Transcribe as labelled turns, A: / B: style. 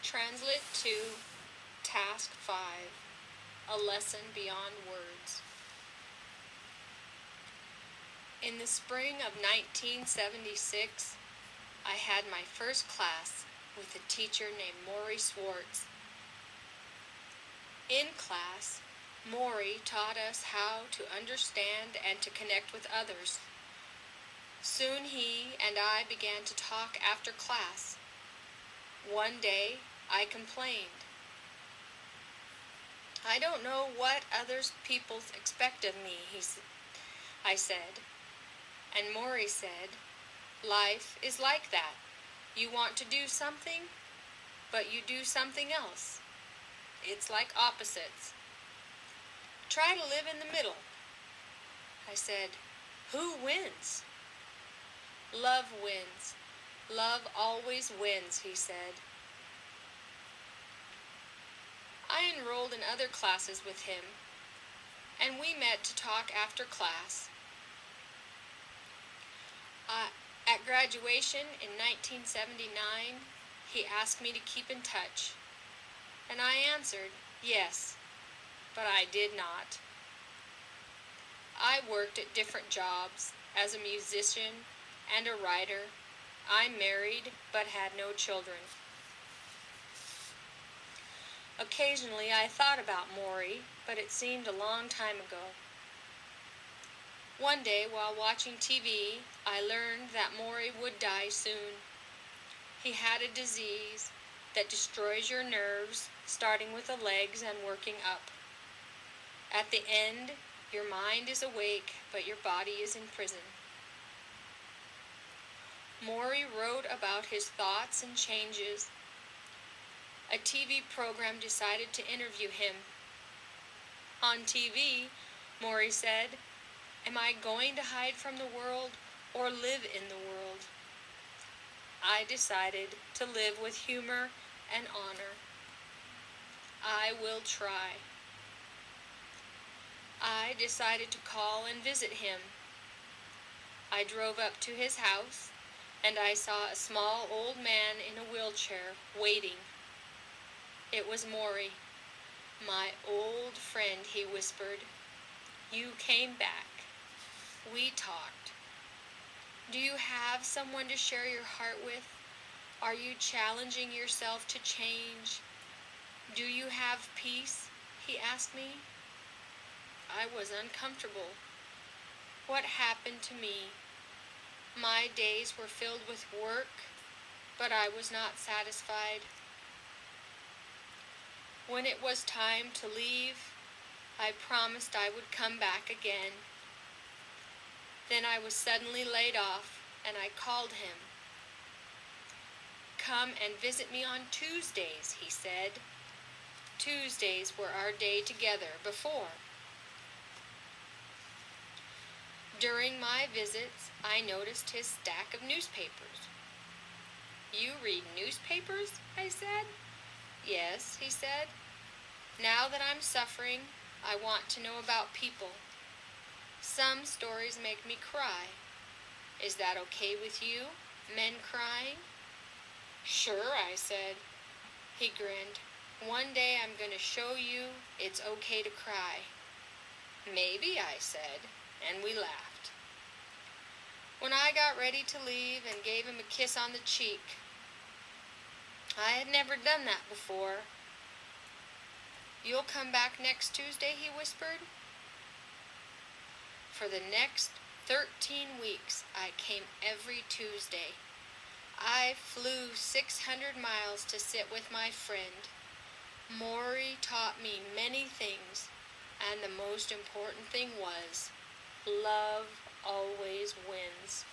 A: Translit 2, Task 5, A Lesson Beyond Words. In the spring of 1976, I had my first class with a teacher named Maury Swartz. In class, Maury taught us how to understand and to connect with others. Soon he and I began to talk after class. One day, I complained. "I don't know what other people expect of me," I said. And Maury said, "Life is like that. You want to do something, but you do something else. It's like opposites. Try to live in the middle." I said, "Who wins?" "Love wins. Love always wins," he said. I enrolled in other classes with him, and we met to talk after class. At graduation in 1979, he asked me to keep in touch, and I answered yes, but I did not. I worked at different jobs as a musician and a writer. I married but had no children. Occasionally I thought about Maury, but it seemed a long time ago. One day, while watching TV, I learned that Maury would die soon. He had a disease that destroys your nerves, starting with the legs and working up. At the end, your mind is awake, but your body is in prison. Maury wrote about his thoughts and changes. A TV program decided to interview him. On TV, Maury said, "Am I going to hide from the world or live in the world?" I decided to live with humor and honor. I will try. I decided to call and visit him. I drove up to his house, and I saw a small old man in a wheelchair waiting. It was Maury. "My old friend," he whispered. "You came back. We talked. Do you have someone to share your heart with? Are you challenging yourself to change? Do you have peace?" he asked me. I was uncomfortable. What happened to me? My days were filled with work, but I was not satisfied. When it was time to leave, I promised I would come back again. Then I was suddenly laid off, and I called him. "Come and visit me on Tuesdays," he said. Tuesdays were our day together before. During my visits, I noticed his stack of newspapers. "You read newspapers?" I said. "Yes," he said. "Now that I'm suffering, I want to know about people. Some stories make me cry. Is that okay with you, men crying?" "Sure," I said. He grinned. "One day I'm going to show you it's okay to cry." "Maybe," I said, and we laughed. When I got ready to leave and gave him a kiss on the cheek, I had never done that before. "You'll come back next Tuesday?" he whispered. For the next 13 weeks, I came every Tuesday. I flew 600 miles to sit with my friend. Maury taught me many things, and the most important thing was, love always wins.